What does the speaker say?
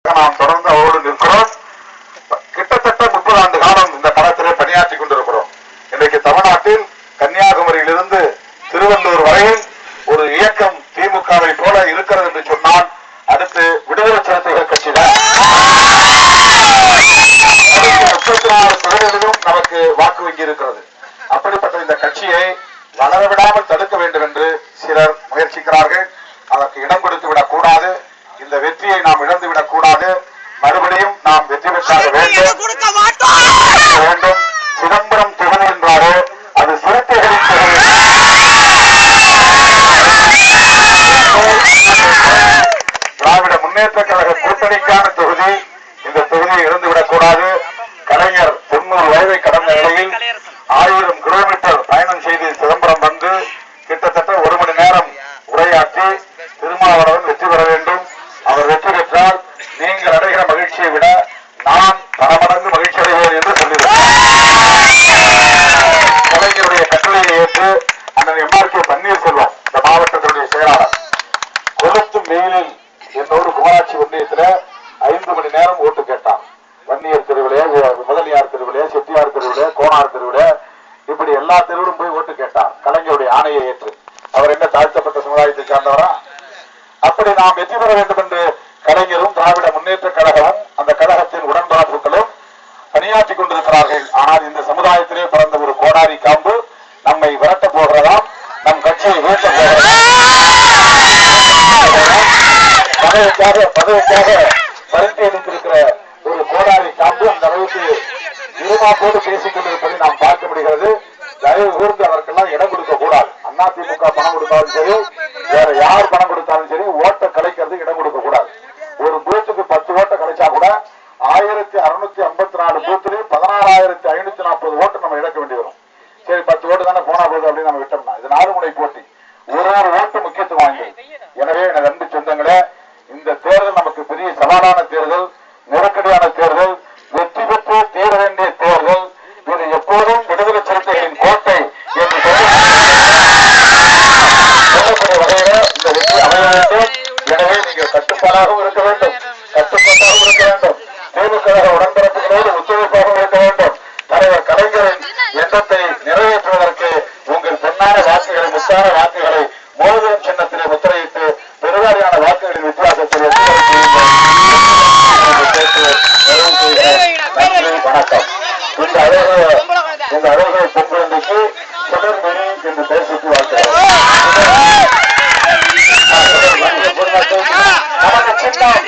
நாம் தொடர்ந்து அவரோடு நிற்கிறோம். கிட்டத்தட்ட 30 ஆண்டு காலம் இந்த களத்திலே பணியாற்றி கொண்டிருக்கிறோம். இன்றைக்கு தமிழ்நாட்டில் கன்னியாகுமரியிலிருந்து திருவள்ளூர் வரையில் ஒரு இயக்கம் திமுகவை போல இருக்கிறது என்று சொன்னால் அடுத்து விடுதலை சிறுத்தைகள் கட்சி தான். 34 தொகுதிகளிலும் நமக்கு வாக்கு வங்கி இருக்கிறது. அப்படிப்பட்ட இந்த கட்சியை வளரவிடாமல் தடுக்க வேண்டும் என்று சிலர் முயற்சிக்கிறார்கள். அதற்கு இடம் கொடுத்து விடக்கூடாது. இந்த வெற்றியை நாம் இழந்துவிடக் கூடாது. மறுபடியும் நாம் வெற்றி பெற்றாக வேண்டும். சிதம்பரம் தொகுதி என்றாரோ அது சிறுத்தைகளின் தொகுதி. திராவிட முன்னேற்ற கழக கூட்டணிக்கான தொகுதி. இந்த தொகுதியை இழந்துவிடக் கூடாது. கலைஞர் 90 வயதை கடந்த நிலையில் 1000 கிலோமீட்டர் பயணம் செய்து சிதம்பரம் வந்து கிட்டத்தட்ட 1 மணி நேரம் உரையாற்றி திருமாவளவன் வெற்றி பெற வேண்டும். அவர் வெற்றி பெற்றால் நீங்கள் அடைகிற மகிழ்ச்சியை விட நான் பல மடங்கு மகிழ்ச்சி அடைவேன் என்று சொல்லியிருக்கிறார். கலைஞருடைய கட்டளையை ஏற்று அண்ணன் எம்ஆர்கே பன்னீர்செல்வம் இந்த மாவட்டத்தினுடைய செயலாளர் கொளுத்தும் வெயிலில் என்னோடு குமராட்சி ஒன்றியத்தில் 5 மணி நேரம் ஓட்டு கேட்டார். வன்னியர் தெருவிலே, முதலியார் தெருவிலே, செட்டியார் தெருவிலே, கோனார் தெருவிலே, இப்படி எல்லா தெருவிலும் போய் ஓட்டு கேட்டார். கலைஞருடைய ஆணையை ஏற்று. அவர் என்ன தாழ்த்தப்பட்ட சமுதாயத்தை சார்ந்தவரா? அப்படி நாம் வெற்றி பெற வேண்டும் என்று கலைஞரும் திராவிட முன்னேற்ற கழகமும் அந்த கழகத்தின் உடன்பிறப்புகளும் பணியாற்றிக் கொண்டிருக்கிறார்கள். ஆனால் இந்த சமுதாயத்திலே பிறந்த ஒரு கோடாரி காம்பு நம்மை விரட்டப் போகிறதாம், நம் கட்சியை வீழ்த்த போகிறதாம். பதவிக்காக பரிந்து அளித்திருக்கிற ஒரு கோடாரி காம்பு அந்த அளவுக்கு இருமாப்போடு பேசிக் கொண்டிருப்பதை நாம் பார்க்க முடிகிறது. தயவு கூர்ந்து அதற்கெல்லாம் இடம் கொடுக்க கூடாது. அதிமுக பணம் கொடுத்தாலும் சரி, வேற யார் பணம் கொடுத்தாலும் சரி, ஓட்டை கலைக்கிறது இடம் கொடுக்க கூடாது. ஒரு பூத்துக்கு 10 ஓட்டை கலைச்சா கூட 1654 பூத்திலே 16540 ஓட்டு நம்ம இழக்க வேண்டி வரும். சரி 10 ஓட்டு தானே போனா போகுது அப்படின்னு நம்ம விட்டோம்னா இது 4 முனை போட்டி. ஒரு ஓட்டு முக்கியத்துவம் வாய்ந்தது. எனவே எனது அன்பு சொந்தங்களே, இந்த தேர்தல் நமக்கு பெரிய சவாலான தேர்தல், நெருக்கடியான தேர்தல், வெற்றி பெற்று தீர வேண்டிய தேர்தல். இது எப்போதும் விடுதலை சிறுத்தைகளின் கோட்டை என்று சொல்லக்கூடிய வகையில இந்த வெற்றி அமைய வேண்டும். எனவே நீங்கள் கட்டுப்பாடாகவும் இருக்க வேண்டும், கட்டுப்பாட்டாகவும் இருக்க வேண்டும், திமுக உடன்பிறப்புகளோடு ஒத்துழைப்பாகவும் இருக்க வேண்டும். தலைவர் கலைஞரின் எண்ணத்தை நிறைவேற்றுவதற்கு உங்கள் பொன்னான வாக்குகளை, முத்தான வாக்குகளை மோதிரம் சின்னத்திலே முத்திரையிட்டு பெருவாரியான வாக்குகளின் வித்தியாசத்தில் நன்றி, வணக்கம். இந்த அழகை பொங்கலுக்கு சுடர்மணி என்று பேசிட்டு வாழ்க்கிறேன். நமக்கு சின்னம்